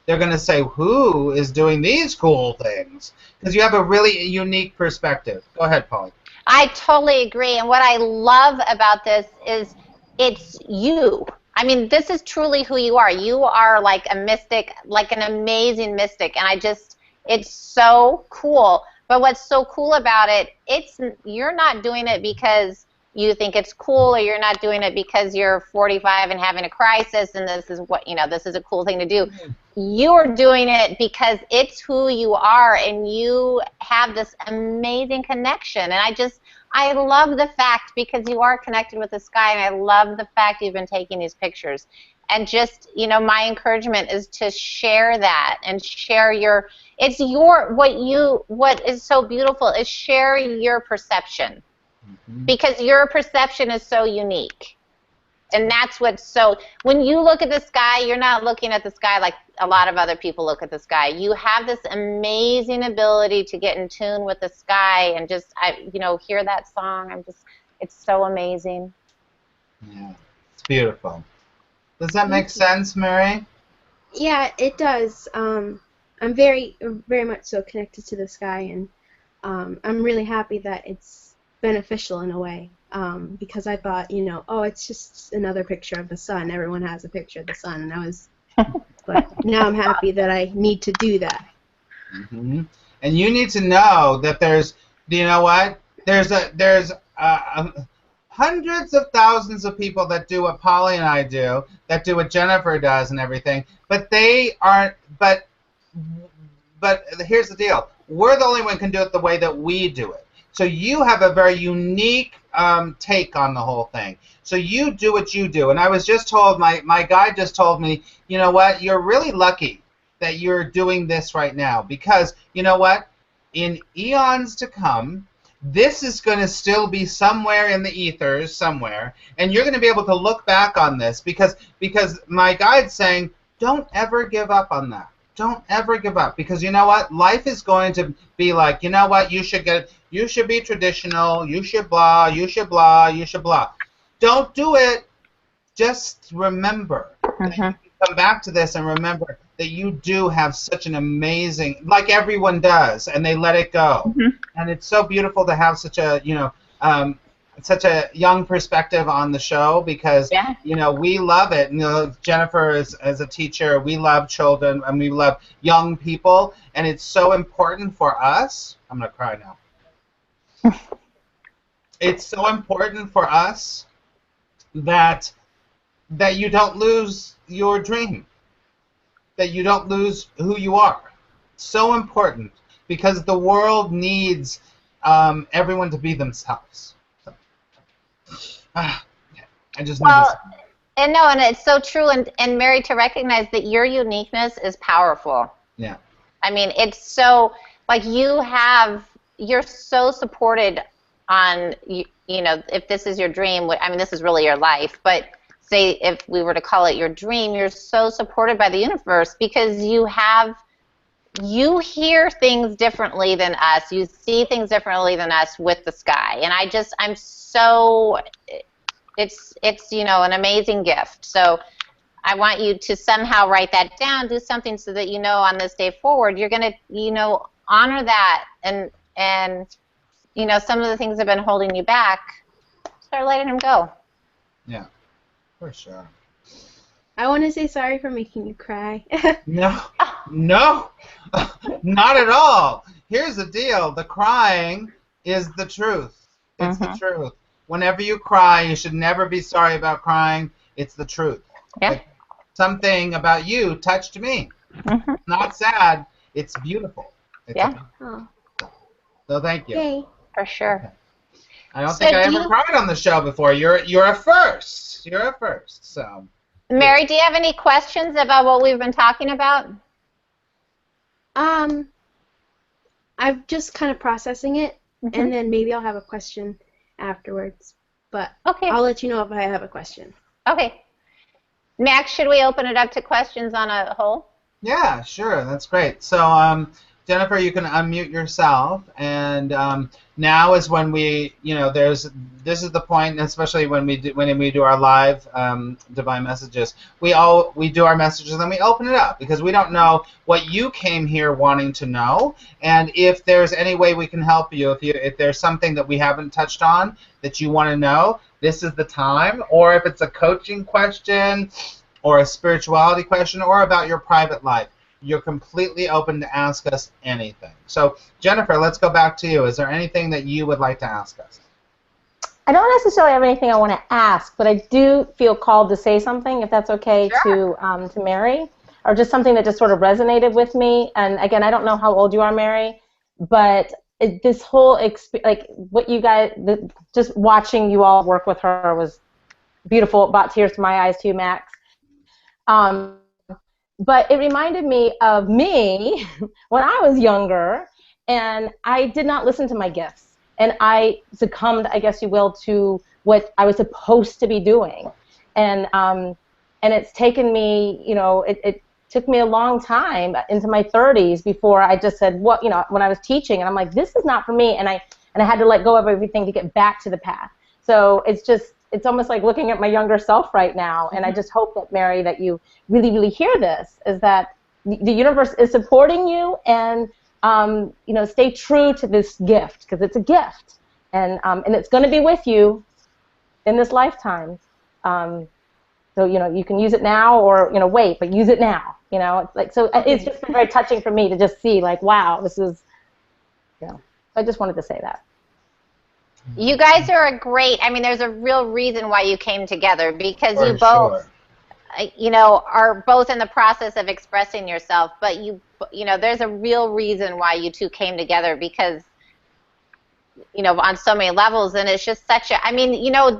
they're going to say, who is doing these cool things? Because you have a really unique perspective. Go ahead, Polly. I totally agree. And what I love about this is it's you. I mean, this is truly who you are. You are like a mystic, like an amazing mystic. And it's so cool. But what's so cool about it, you're not doing it because you think it's cool, or you're not doing it because you're 45 and having a crisis and this is this is a cool thing to do. You're doing it because it's who you are, and you have this amazing connection. And I love the fact, because you are connected with the sky, and I love the fact you've been taking these pictures. And just, my encouragement is to share that and share what is so beautiful is share your perception. Because your perception is so unique. And that's when you look at the sky, you're not looking at the sky like a lot of other people look at the sky. You have this amazing ability to get in tune with the sky and just, hear that song. It's so amazing. Yeah, it's beautiful. Does that make sense, Mary? Yeah, it does. I'm very, very much so connected to the sky, and I'm really happy that it's beneficial in a way. Because I thought, it's just another picture of the sun. Everyone has a picture of the sun, and but now I'm happy that I need to do that. Mm-hmm. And you need to know that there's hundreds of thousands of people that do what Polly and I do, that do what Jennifer does and everything, but they aren't. But here's the deal: we're the only one who can do it the way that we do it. So you have a very unique take on the whole thing. So you do what you do. And I was just told, my guide just told me, you know what, you're really lucky that you're doing this right now, because you know what, in eons to come, this is going to still be somewhere in the ethers somewhere, and you're going to be able to look back on this, because my guide's saying, don't ever give up on that. Don't ever give up, because you know what? Life is going to be like, you know what? You should be traditional. You should blah. You should blah. You should blah. Don't do it. Just remember that you can come back to this and remember that you do have such an amazing, like everyone does, and they let it go. And it's so beautiful to have such a, such a young perspective on the show, because we love it. Jennifer as a teacher, we love children and we love young people, and it's so important for us. I'm gonna cry now. It's so important for us that you don't lose your dream, that you don't lose who you are. So important, because the world needs everyone to be themselves. I just need to... and it's so true, and Mary, to recognize that your uniqueness is powerful. Yeah. I mean, it's so, like, you're so supported on, if this is your dream, I mean, this is really your life, but say if we were to call it your dream, you're so supported by the universe, because you hear things differently than us. You see things differently than us with the sky. And I'm so, it's an amazing gift. So I want you to somehow write that down, do something so that on this day forward, you're going to, honor that. And some of the things that have been holding you back, start letting them go. Yeah, for sure. I want to say sorry for making you cry. No, not at all. Here's the deal. The crying is the truth. It's the truth. Whenever you cry, you should never be sorry about crying. It's the truth. Yeah. Like, something about you touched me. Not sad. It's beautiful. It's so thank you. Yay. For sure. Okay. I don't think I ever cried on the show before. You're a first. You're a first. So. Mary, do you have any questions about what we've been talking about? I'm just kind of processing it, and then maybe I'll have a question afterwards. But I'll let you know if I have a question. Okay. Max, should we open it up to questions on a whole? Yeah, sure. That's great. So Jennifer, you can unmute yourself, and now is when we, this is the point, especially when we do our live divine messages. We do our messages and then we open it up because we don't know what you came here wanting to know, and if there's any way we can help you, if there's something that we haven't touched on that you want to know, this is the time. Or if it's a coaching question, or a spirituality question, or about your private life. You're completely open to ask us anything. So, Jennifer, let's go back to you. Is there anything that you would like to ask us? I don't necessarily have anything I want to ask, but I do feel called to say something, if that's okay, Sure. to Mary, or just something that just sort of resonated with me. And again, I don't know how old you are, Mary, but this whole like what you guys, just watching you all work with her was beautiful. It brought tears to my eyes too, Max. But it reminded me of me when I was younger, and I did not listen to my gifts. And I succumbed, I guess you will, to what I was supposed to be doing. And it's taken me, it took me a long time into my 30s before I just said, when I was teaching, and I'm like, this is not for me. And I had to let go of everything to get back to the path. So it's almost like looking at my younger self right now, and I just hope that, Mary, that you really, really hear this, is that the universe is supporting you, and stay true to this gift, because it's a gift, and it's going to be with you in this lifetime. So you can use it now, or wait, but use it now. It's just been very touching for me to just see, like, wow, this is, I just wanted to say that. You guys are there's a real reason why you came together, because For you both, sure. are both in the process of expressing yourself, but there's a real reason why you two came together, because, on so many levels, and it's just such a,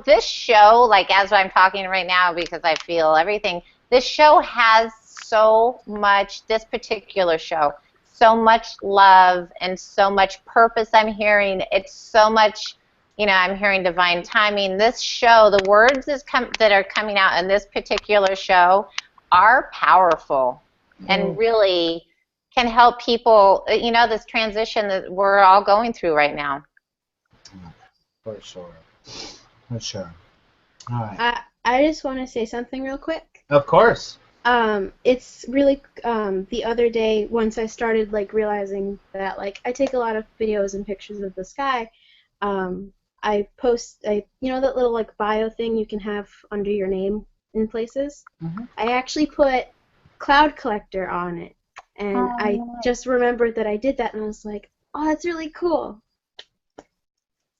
this show, like, as I'm talking right now, because I feel everything, this show has so much, this particular show, so much love and so much purpose I'm hearing. It's so much, I'm hearing divine timing. This show, the words that are coming out in this particular show are powerful and really can help people, this transition that we're all going through right now. For sure. For sure. All right. I just want to say something real quick. Of course. It's really, the other day, once I started, realizing that, I take a lot of videos and pictures of the sky, I post, that little, bio thing you can have under your name in places. Mm-hmm. I actually put Cloud Collector on it, and I just remembered that I did that, and I was like, oh, that's really cool.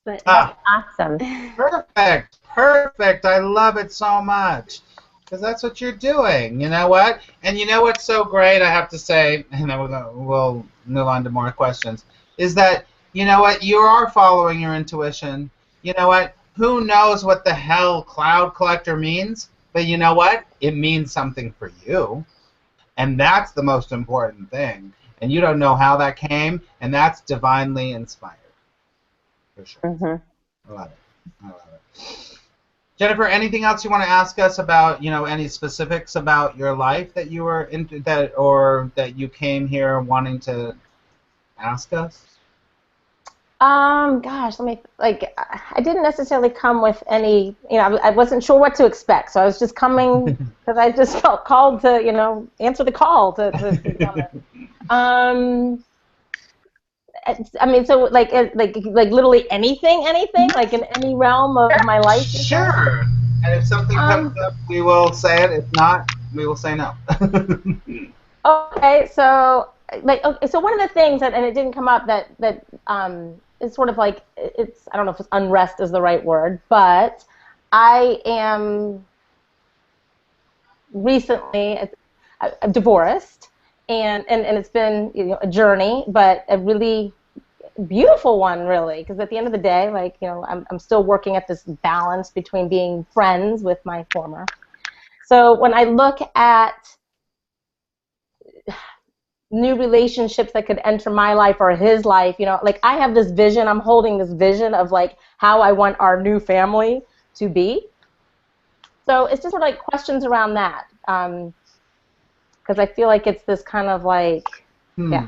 But Awesome. Perfect. I love it so much. Because that's what you're doing. You know what? And you know what's so great, I have to say, and then we'll move on to more questions, is that, you know what, you are following your intuition. You know what? Who knows what the hell Cloud Collector means? But you know what? It means something for you. And that's the most important thing. And you don't know how that came, and that's divinely inspired. For sure. Mm-hmm. I love it. Jennifer, anything else you want to ask us about, any specifics about your life that you were into, that you came here wanting to ask us? Gosh, I didn't necessarily come with any, I wasn't sure what to expect, so I was just coming because I just felt called to, answer the call to come. So like literally anything, like in any realm of my life. Sure. And if something comes up, we will say it. If not, we will say no. Okay, so so one of the things and it didn't come up that is sort of like it's, I don't know if it's unrest is the right word, but I am recently divorced. And it's been a journey, but a really beautiful one, really, because at the end of the day, I'm still working at this balance between being friends with my former. So when I look at new relationships that could enter my life or his life, I have this vision. I'm holding this vision of how I want our new family to be. So it's just sort of questions around that. Because I feel like it's this kind of yeah.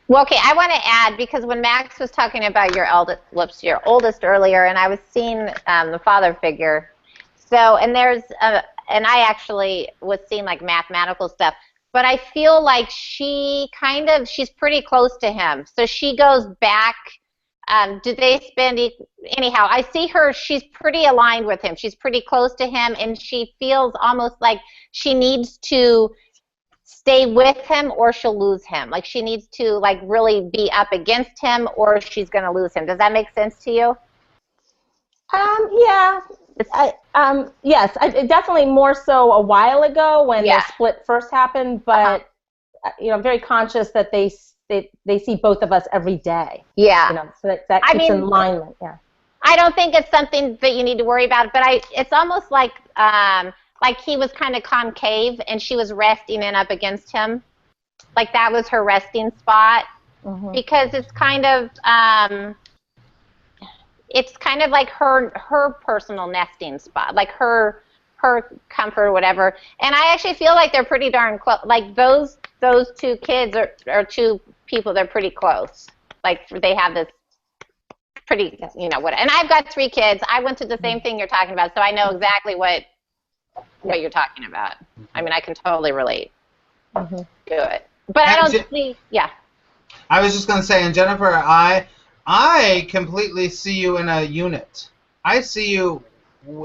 Well, okay, I want to add, because when Max was talking about your oldest earlier, and I was seeing the father figure. So, and and I actually was seeing like mathematical stuff, but I feel like she's pretty close to him. So she goes back. Do they spend, anyhow, I see her, she's pretty aligned with him. She's pretty close to him, and she feels almost like she needs to stay with him or she'll lose him. Like she needs to like really be up against him or she's going to lose him. Does that make sense to you? Yeah. Yes, definitely more so a while ago when the split first happened, but I'm very conscious that they see both of us every day. Yeah. So that keeps in alignment. Yeah. I don't think it's something that you need to worry about, but it's almost like he was kind of concave and she was resting in up against him. Like that was her resting spot. Mm-hmm. Because it's kind of like her personal nesting spot, like her comfort or whatever. And I actually feel like they're pretty darn close. Like those two kids are two people, they're pretty close. Like they have this pretty, what. And I've got 3 kids. I went through the same thing you're talking about, so I know exactly what you're talking about. I mean, I can totally relate to it. But I don't see, I was just going to say, and Jennifer, I completely see you in a unit. I see you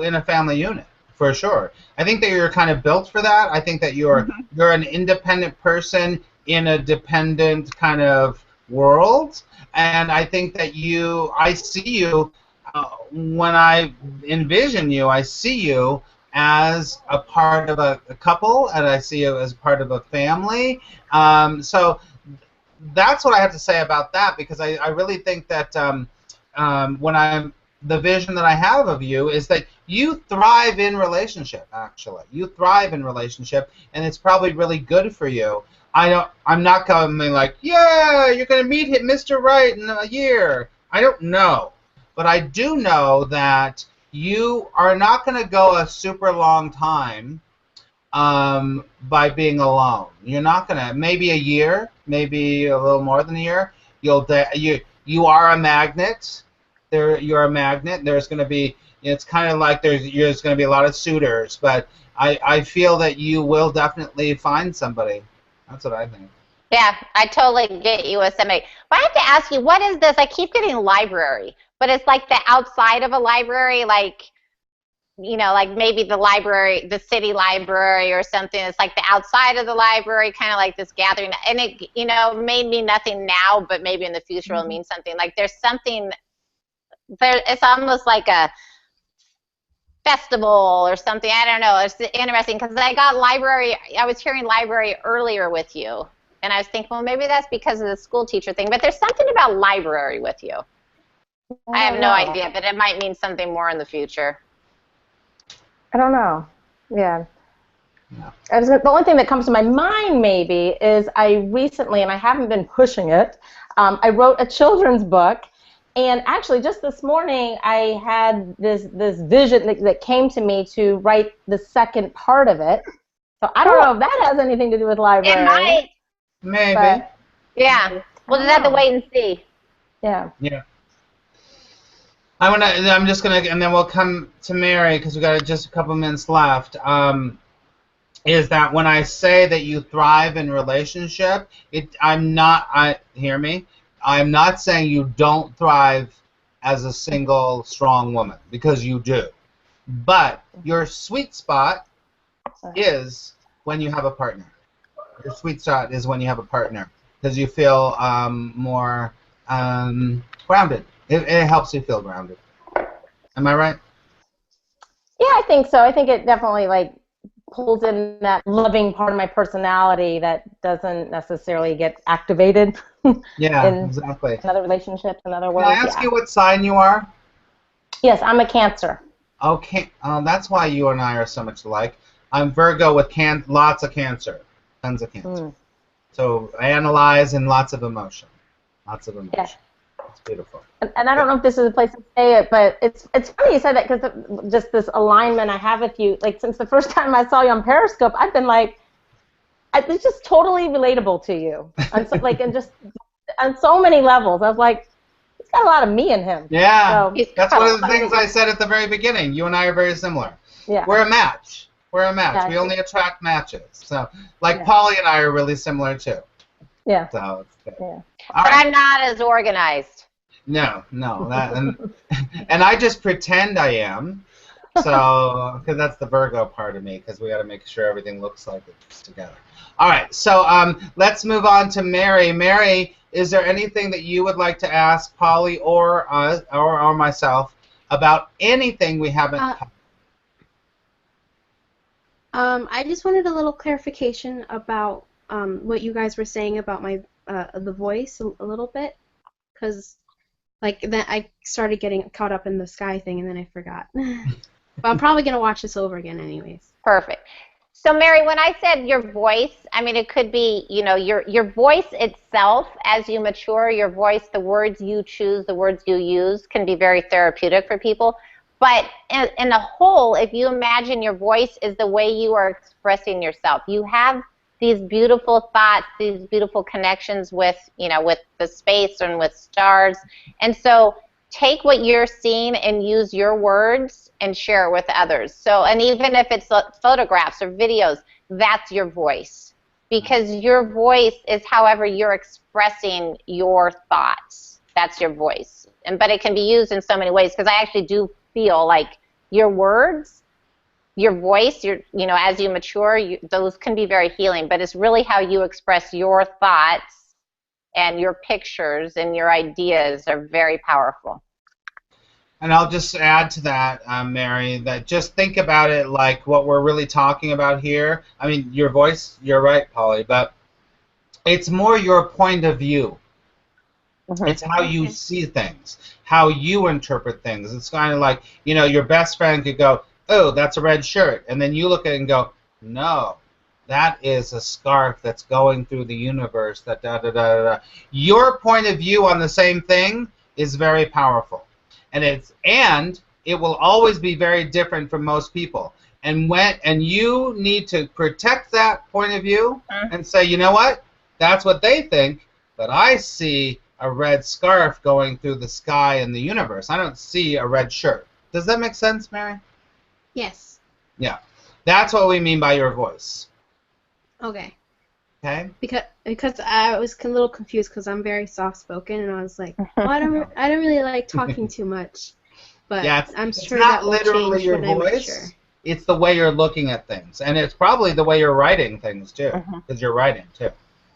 in a family unit, for sure. I think that you're kind of built for that. I think that you're an independent person in a dependent kind of world. And I think that I see you, when I envision you, I see you as a part of a couple, and I see you as part of a family. So that's what I have to say about that, because I really think that the vision that I have of you is that you thrive in relationship, actually. You thrive in relationship, and it's probably really good for you. I'm not coming like, yeah, you're going to meet Mr. Right in a year. I don't know. But I do know that you are not going to go a super long time by being alone. You're not going to, maybe a year, maybe a little more than a year. You are a magnet. You're a magnet. There's going to be, it's kind of like there's going to be a lot of suitors, but I feel that you will definitely find somebody. That's what I think. Yeah, I totally get you with somebody. But I have to ask you, what is this? I keep getting library, but it's like the outside of a library, like, like maybe the library, the city library or something. It's like the outside of the library, kind of like this gathering. And it, may mean nothing now, but maybe in the future it'll mean something. Like there's something there. It's almost like a festival or something. I don't know. It's interesting because I was hearing library earlier with you, and I was thinking, well, maybe that's because of the school teacher thing, but there's something about library with you. I have no idea, but it might mean something more in the future. I don't know. Yeah. The only thing that comes to my mind maybe is I recently, and I haven't been pushing it, I wrote a children's book. And actually, just this morning, I had this vision that came to me to write the second part of it. So I don't know if that has anything to do with library. It might. Maybe. But, yeah. We'll just have to wait and see. Yeah. Yeah. I'm just gonna, and then we'll come to Mary because we got just a couple minutes left. Is that when I say that you thrive in relationship? Hear me. I'm not saying you don't thrive as a single, strong woman, because you do. But your sweet spot is when you have a partner. Your sweet spot is when you have a partner, because you feel more grounded. It helps you feel grounded. Am I right? Yeah, I think so. I think it definitely pulls in that loving part of my personality that doesn't necessarily get activated. Yeah, in exactly. Another relationships, another world. Can I ask you what sign you are? Yes, I'm a Cancer. Okay, that's why you and I are so much alike. I'm Virgo with lots of Cancer, tons of Cancer. So analyze and lots of emotion. Lots of emotion. Yeah. It's beautiful. And I don't know if this is a place to say it, but it's funny you said that, because just this alignment I have with you, since the first time I saw you on Periscope, I've been it's just totally relatable to you. And so, and just on so many levels. I was like, he's got a lot of me in him. Yeah, So, that's one of the things I said at the very beginning. You and I are very similar. Yeah. We're a match. We're a match. Yeah, we only attract matches. So, like Polly and I are really similar too. Yeah. So it's good. Yeah. But I'm not as organized. No, that and I just pretend I am. So, because that's the Virgo part of me, because we got to make sure everything looks like it's together. All right, so let's move on to Mary. Mary, is there anything that you would like to ask Polly or myself about anything we haven't covered? I just wanted a little clarification about what you guys were saying about my the voice a little bit, because like then I started getting caught up in the sky thing and then I forgot. But I'm probably gonna watch this over again anyways. Perfect. So Mary, when I said your voice, I mean it could be, you know, your voice itself as you mature, your voice, the words you choose, the words you use can be very therapeutic for people. But in the whole, if you imagine your voice is the way you are expressing yourself, you have these beautiful thoughts, these beautiful connections with, you know, with the space and with stars. And so take what you're seeing and use your words and share it with others. So, and even if it's photographs or videos, that's your voice. Because your voice is however you're expressing your thoughts. That's your voice. But it can be used in so many ways, because I actually do feel like your words, your voice, you know, as you mature, those can be very healing, but it's really how you express your thoughts, and your pictures and your ideas are very powerful. And I'll just add to that, Mary, that just think about it like what we're really talking about here. I mean, your voice, you're right, Polly, but it's more your point of view. It's how you see things, how you interpret things. It's kind of like, you know, your best friend could go, oh, that's a red shirt. And then you look at it and go, no, that is a scarf that's going through the universe. That da da da da. Your point of view on the same thing is very powerful. And it will always be very different from most people. And you need to protect that point of view and say, you know what? That's what they think, but I see a red scarf going through the sky and the universe. I don't see a red shirt. Does that make sense, Mary? Yes. Yeah. That's what we mean by your voice. Okay. Okay? Because I was a little confused because I'm very soft-spoken, and I was like, well, I don't really like talking too much. But yeah, I'm sure that will change when I mature. It's the way you're looking at things, and it's probably the way you're writing things too, because you're writing too.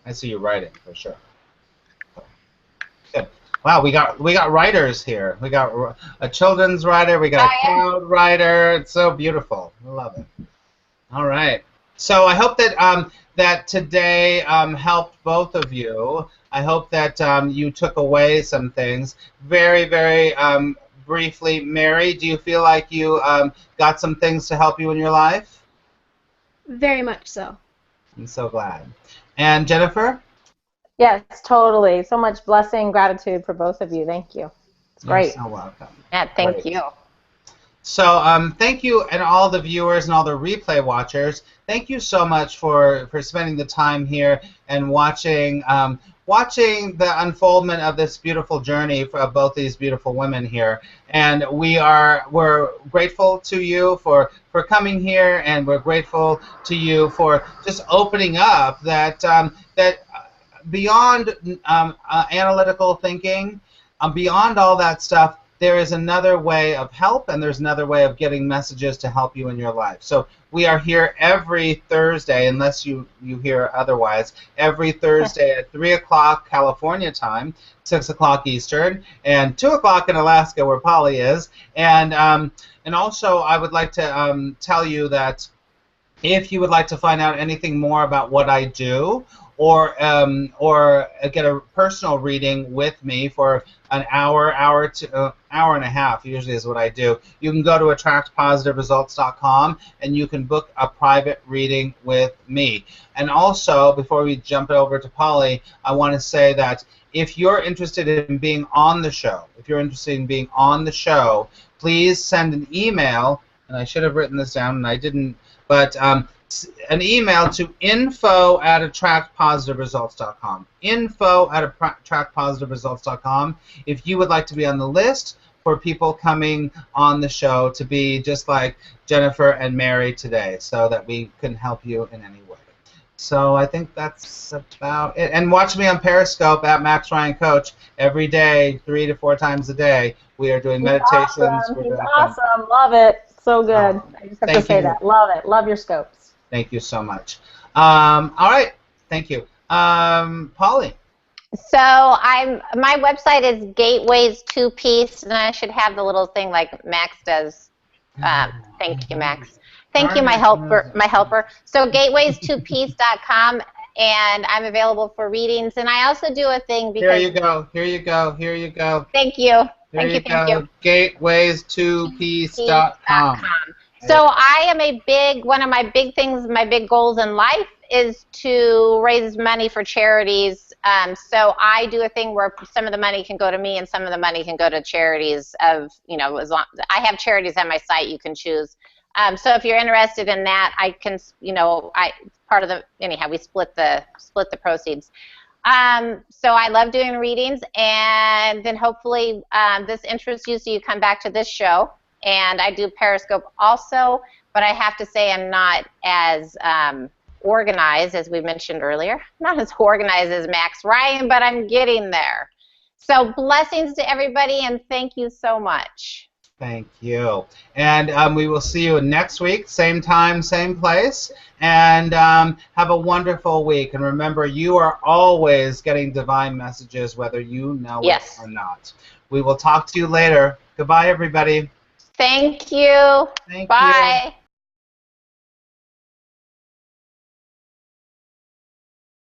I see you writing for sure. Good. Wow, we got writers here. We got a children's writer. We got a cloud writer. It's so beautiful. I love it. All right. So I hope that that today helped both of you. I hope that you took away some things. Very, very briefly, Mary, do you feel like you got some things to help you in your life? Very much so. I'm so glad. And Jennifer? Yes, totally. So much blessing, gratitude for both of you. Thank you. It's great. You're so welcome. Yeah, thank you. So thank you, and all the viewers and all the replay watchers. Thank you so much for spending the time here and watching the unfoldment of this beautiful journey for both these beautiful women here. And we're grateful to you for coming here, and we're grateful to you for just opening up that beyond analytical thinking, beyond all that stuff, there is another way of help, and there's another way of getting messages to help you in your life. So we are here every Thursday, unless you hear otherwise, every Thursday at 3 o'clock California time, 6 o'clock Eastern, and 2 o'clock in Alaska where Polly is. And also I would like to tell you that if you would like to find out anything more about what I do, or get a personal reading with me for an hour and a half, usually is what I do, you can go to attractpositiveresults.com and you can book a private reading with me. And also, before we jump over to Polly, I want to say that if you're interested in being on the show, please send an email, and I should have written this down and I didn't, but an email to info@attractpositiveresults.com. Info@attractpositiveresults.com. If you would like to be on the list for people coming on the show to be just like Jennifer and Mary today, so that we can help you in any way. So I think that's about it. And watch me on Periscope at Max Ryan Coach every day, 3 to 4 times a day. We are doing meditations. Awesome. He's awesome. Love it. So good. I just have to say that. Love it. Love your scopes. Thank you so much. All right. Thank you. Polly. So my website is Gateways 2-Piece, and I should have the little thing like Max does. Thank you, Max. Thank you, my helper. So gateways2piece.com, and I'm available for readings. And I also do a thing because here you go. Thank you. Thank you. Gateways2piece.com. So I am one of my big things, my big goals in life is to raise money for charities. So I do a thing where some of the money can go to me and some of the money can go to charities I have charities on my site you can choose. So if you're interested in that, I can, we split the proceeds. So I love doing readings, and then hopefully this interests you so you come back to this show. And I do Periscope also, but I have to say I'm not as organized as we mentioned earlier. Not as organized as Max Ryan, but I'm getting there. So blessings to everybody, and thank you so much. Thank you. And we will see you next week, same time, same place. And have a wonderful week. And remember, you are always getting divine messages, whether you know it or not. We will talk to you later. Goodbye, everybody. Thank you. Thank Bye. You.